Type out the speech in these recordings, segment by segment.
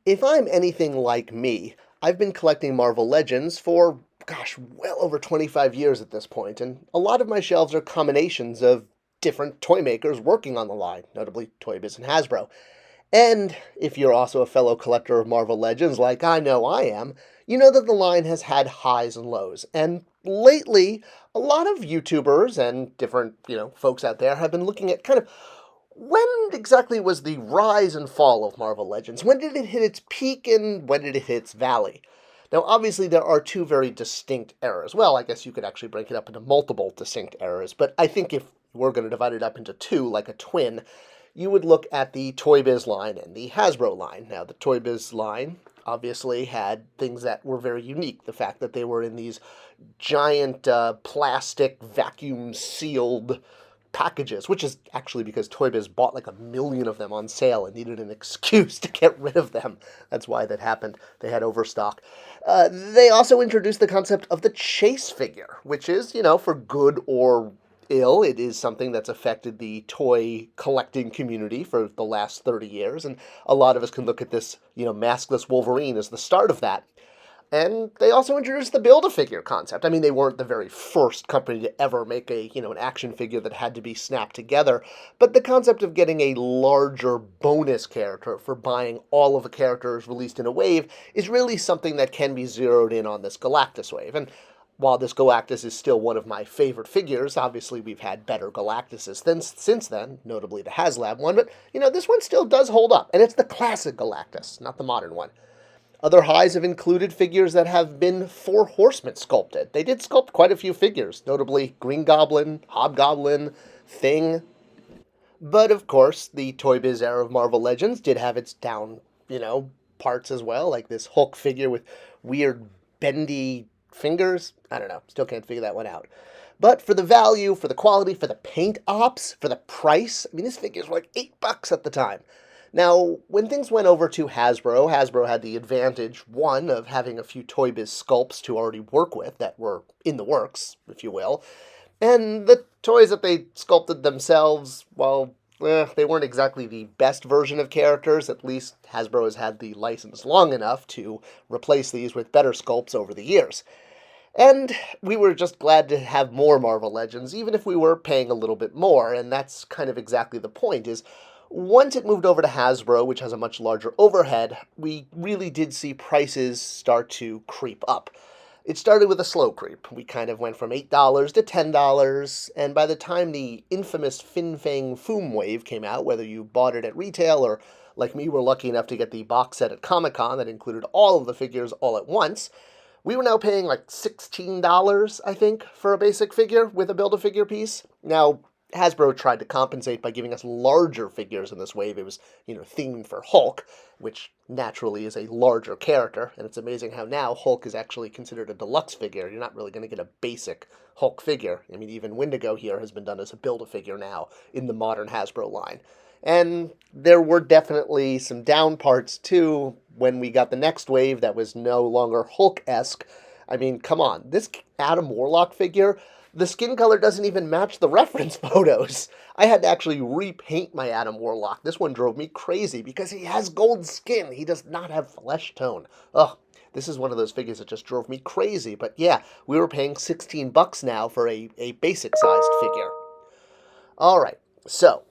If I'm anything like me, I've been collecting Marvel Legends for, gosh, well over 25 years at this point, and a lot of my shelves are combinations of different toy makers working on the line, notably Toy Biz and Hasbro. And if you're also a fellow collector of Marvel Legends like I know I am, you know that the line has had highs and lows. And lately, a lot of YouTubers and different, folks out there have been looking at kind of when exactly was the rise and fall of Marvel Legends? When did it hit its peak and when did it hit its valley? Now, obviously, there are two very distinct eras. Well, I guess you could actually break it up into multiple distinct eras, but I think if we're going to divide it up into two, like a twin, you would look at the Toy Biz line and the Hasbro line. Now, the Toy Biz line obviously had things that were very unique. The fact that they were in these giant plastic vacuum sealed packages, which is actually because Toy Biz bought like 1 million of them on sale and needed an excuse to get rid of them. That's why that happened. They had overstock. They also introduced the concept of the chase figure, which is, for good or ill, it is something that's affected the toy collecting community for the last 30 years. And a lot of us can look at this, maskless Wolverine as the start of that. And they also introduced the Build-A-Figure concept. I mean, they weren't the very first company to ever make an action figure that had to be snapped together, but the concept of getting a larger bonus character for buying all of the characters released in a wave is really something that can be zeroed in on this Galactus wave. And while this Galactus is still one of my favorite figures, obviously we've had better Galactuses since then, notably the HasLab one, but, this one still does hold up, and it's the classic Galactus, not the modern one. Other highs have included figures that have been Four Horsemen sculpted. They did sculpt quite a few figures, notably Green Goblin, Hobgoblin, Thing. But of course, the Toy Biz era of Marvel Legends did have its down, parts as well, like this Hulk figure with weird bendy fingers. I don't know, still can't figure that one out. But for the value, for the quality, for the paint ops, for the price, I mean, these figures were like $8 at the time. Now, when things went over to Hasbro, Hasbro had the advantage, one, of having a few Toy Biz sculpts to already work with that were in the works, if you will. And the toys that they sculpted themselves, well, they weren't exactly the best version of characters. At least Hasbro has had the license long enough to replace these with better sculpts over the years. And we were just glad to have more Marvel Legends, even if we were paying a little bit more, and that's kind of exactly the point, is once it moved over to Hasbro, which has a much larger overhead, we really did see prices start to creep up. It started with a slow creep. We kind of went from $8 to $10, and by the time the infamous Fin Fang Foom wave came out, whether you bought it at retail or, like me, were lucky enough to get the box set at Comic-Con that included all of the figures all at once, we were now paying like $16, I think, for a basic figure with a Build-A-Figure piece. Now, Hasbro tried to compensate by giving us larger figures in this wave. It was, themed for Hulk, which naturally is a larger character, and it's amazing how now Hulk is actually considered a deluxe figure. You're not really going to get a basic Hulk figure. I mean, even Wendigo here has been done as a Build-A-Figure now in the modern Hasbro line. And there were definitely some down parts, too, when we got the next wave that was no longer Hulk-esque. I mean, come on, this Adam Warlock figure, the skin color doesn't even match the reference photos. I had to actually repaint my Adam Warlock. This one drove me crazy because he has gold skin. He does not have flesh tone. Ugh, this is one of those figures that just drove me crazy. But yeah, we were paying $16 now for a basic-sized figure. All right, so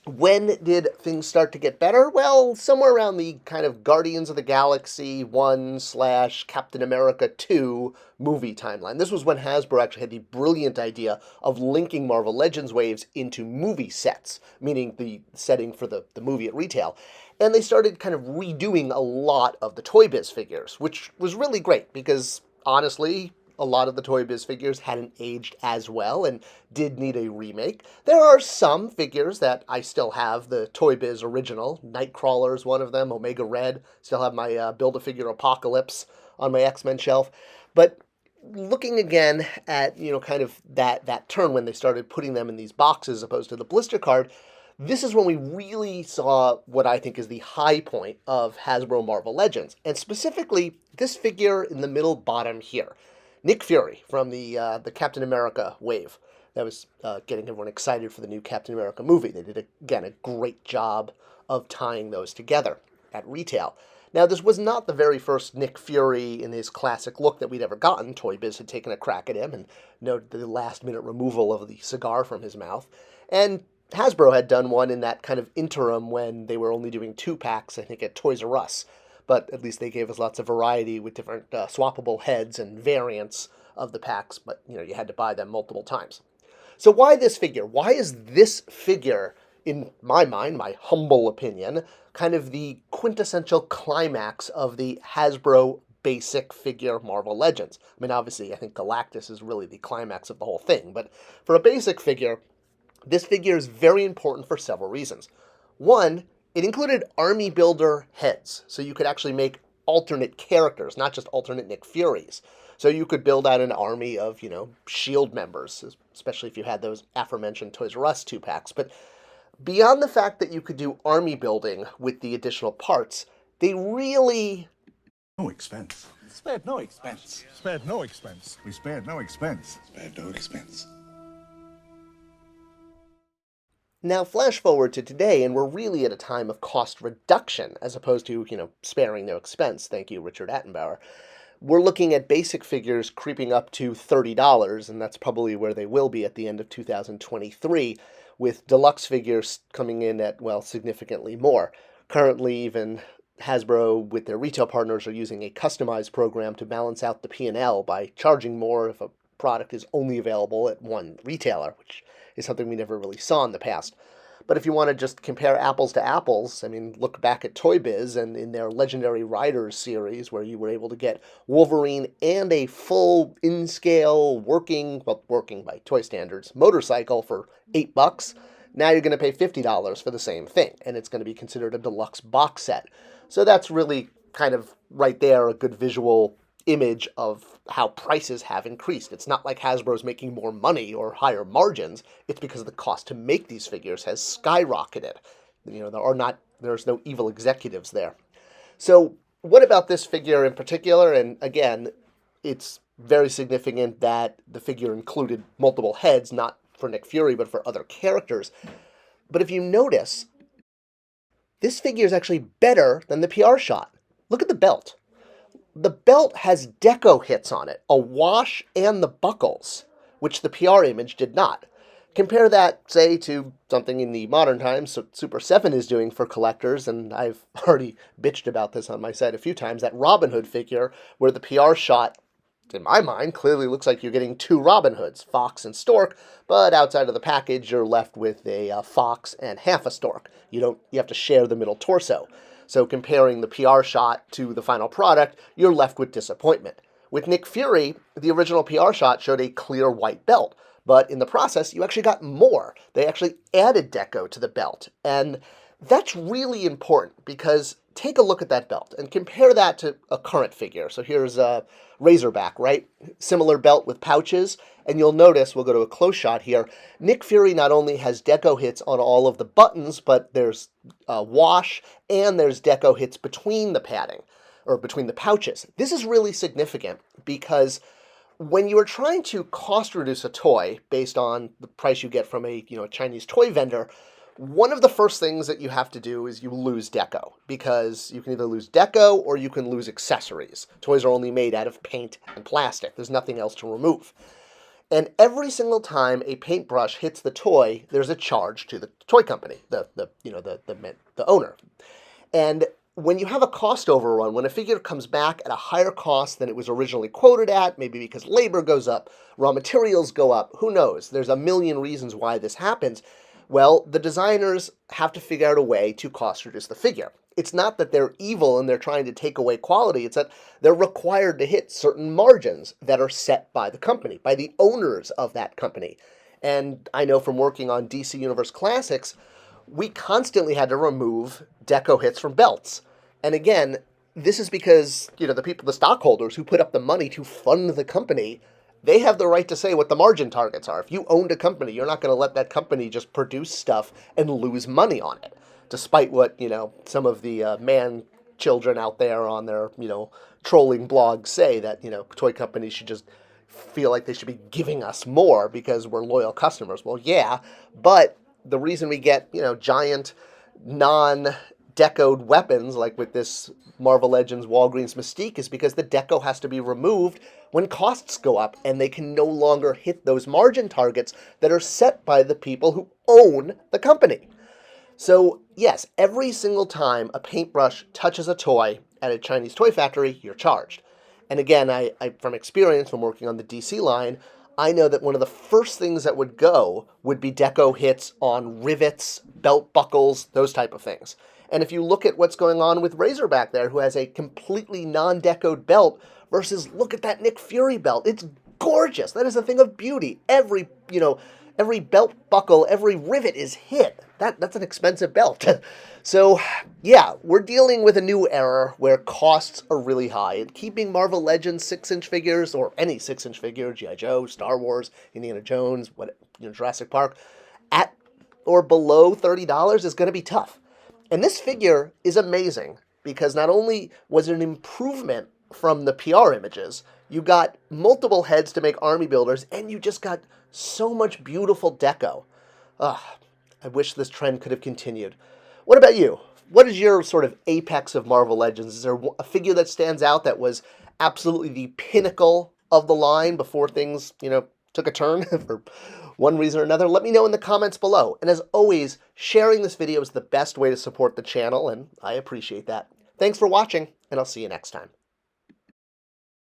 when did things start to get better? Well, somewhere around the kind of Guardians of the Galaxy 1 / Captain America 2 movie timeline. This was when Hasbro actually had the brilliant idea of linking Marvel Legends waves into movie sets, meaning the setting for the movie at retail. And they started kind of redoing a lot of the Toy Biz figures, which was really great because, honestly, a lot of the Toy Biz figures hadn't aged as well and did need a remake. There are some figures that I still have. The Toy Biz original, Nightcrawler is one of them, Omega Red. Still have my Build-A-Figure Apocalypse on my X-Men shelf. But looking again at, kind of that turn when they started putting them in these boxes as opposed to the blister card, this is when we really saw what I think is the high point of Hasbro Marvel Legends. And specifically, this figure in the middle bottom here. Nick Fury from the Captain America wave. That was getting everyone excited for the new Captain America movie. They did, again, a great job of tying those together at retail. Now, this was not the very first Nick Fury in his classic look that we'd ever gotten. Toy Biz had taken a crack at him and noted the last-minute removal of the cigar from his mouth. And Hasbro had done one in that kind of interim when they were only doing 2-packs, I think, at Toys R Us. But at least they gave us lots of variety with different swappable heads and variants of the packs, but you had to buy them multiple times. So why this figure? Why is this figure, in my mind, my humble opinion, kind of the quintessential climax of the Hasbro basic figure Marvel Legends? I mean, obviously, I think Galactus is really the climax of the whole thing, but for a basic figure, this figure is very important for several reasons. One, it included army builder heads, so you could actually make alternate characters, not just alternate Nick Furies. So you could build out an army of, S.H.I.E.L.D. members, especially if you had those aforementioned Toys R Us 2-packs. But beyond the fact that you could do army building with the additional parts, they really... No expense. Spared no expense. Spared no expense. We spared no expense. Spared no expense. Now, flash forward to today, and we're really at a time of cost reduction, as opposed to, sparing no expense. Thank you, Richard Attenbauer. We're looking at basic figures creeping up to $30, and that's probably where they will be at the end of 2023, with deluxe figures coming in at, significantly more. Currently, even Hasbro, with their retail partners, are using a customized program to balance out the P&L by charging more if a product is only available at one retailer, which is something we never really saw in the past. But if you want to just compare apples to apples, look back at Toy Biz and in their Legendary Riders series, where you were able to get Wolverine and a full in-scale working by toy standards, motorcycle for $8. Now you're going to pay $50 for the same thing, and it's going to be considered a deluxe box set. So that's really kind of right there a good visual image of how prices have increased. It's not like Hasbro's making more money or higher margins. It's because the cost to make these figures has skyrocketed. There's no evil executives there. So what about this figure in particular? And again, it's very significant that the figure included multiple heads, not for Nick Fury, but for other characters. But if you notice, this figure is actually better than the PR shot. Look at the belt. The belt has deco hits on it, a wash and the buckles, which the PR image did not. Compare that, say, to something in the modern times Super 7 is doing for collectors, and I've already bitched about this on my site a few times, that Robin Hood figure where the PR shot, in my mind, clearly looks like you're getting two Robin Hoods, Fox and Stork, but outside of the package you're left with a Fox and half a Stork. You have to share the middle torso. So comparing the PR shot to the final product, you're left with disappointment. With Nick Fury, the original PR shot showed a clear white belt, but in the process, you actually got more. They actually added deco to the belt, and that's really important because take a look at that belt and compare that to a current figure. So here's a Razorback, right? Similar belt with pouches, and you'll notice, we'll go to a close shot here, Nick Fury not only has deco hits on all of the buttons, but there's wash and there's deco hits between the padding, or between the pouches. This is really significant because when you are trying to cost reduce a toy based on the price you get from a Chinese toy vendor, one of the first things that you have to do is you lose deco, because you can either lose deco or you can lose accessories. Toys are only made out of paint and plastic. There's nothing else to remove. And every single time a paintbrush hits the toy, there's a charge to the toy company, the owner. And when you have a cost overrun, when a figure comes back at a higher cost than it was originally quoted at, maybe because labor goes up, raw materials go up, who knows? There's a million reasons why this happens. Well, the designers have to figure out a way to cost reduce the figure. It's not that they're evil and they're trying to take away quality. It's that they're required to hit certain margins that are set by the company, by the owners of that company. And I know from working on DC Universe Classics, we constantly had to remove deco hits from belts. And again, this is because, the stockholders who put up the money to fund the company, they have the right to say what the margin targets are. If you owned a company, you're not going to let that company just produce stuff and lose money on it. Despite what, some of the man children out there on their, trolling blogs say, that, toy companies should just feel like they should be giving us more because we're loyal customers. Well, yeah, but the reason we get, giant decoed weapons, like with this Marvel Legends Walgreens Mystique, is because the deco has to be removed when costs go up and they can no longer hit those margin targets that are set by the people who own the company. So, yes, every single time a paintbrush touches a toy at a Chinese toy factory, you're charged. And again, I from experience from working on the DC line, I know that one of the first things that would go would be deco hits on rivets, belt buckles, those type of things. And if you look at what's going on with Razorback there, who has a completely non-decoed belt, versus look at that Nick Fury belt. It's gorgeous. That is a thing of beauty. Every belt buckle, every rivet is hit. That's an expensive belt. So, yeah, we're dealing with a new era where costs are really high. And keeping Marvel Legends 6-inch figures, or any 6-inch figure, G.I. Joe, Star Wars, Indiana Jones, Jurassic Park, at or below $30 is going to be tough. And this figure is amazing because not only was it an improvement from the PR images, you got multiple heads to make army builders, and you just got so much beautiful deco. Ugh, I wish this trend could have continued. What about you? What is your sort of apex of Marvel Legends? Is there a figure that stands out that was absolutely the pinnacle of the line before things, took a turn for one reason or another? Let me know in the comments below. And as always, sharing this video is the best way to support the channel, and I appreciate that. Thanks for watching, and I'll see you next time.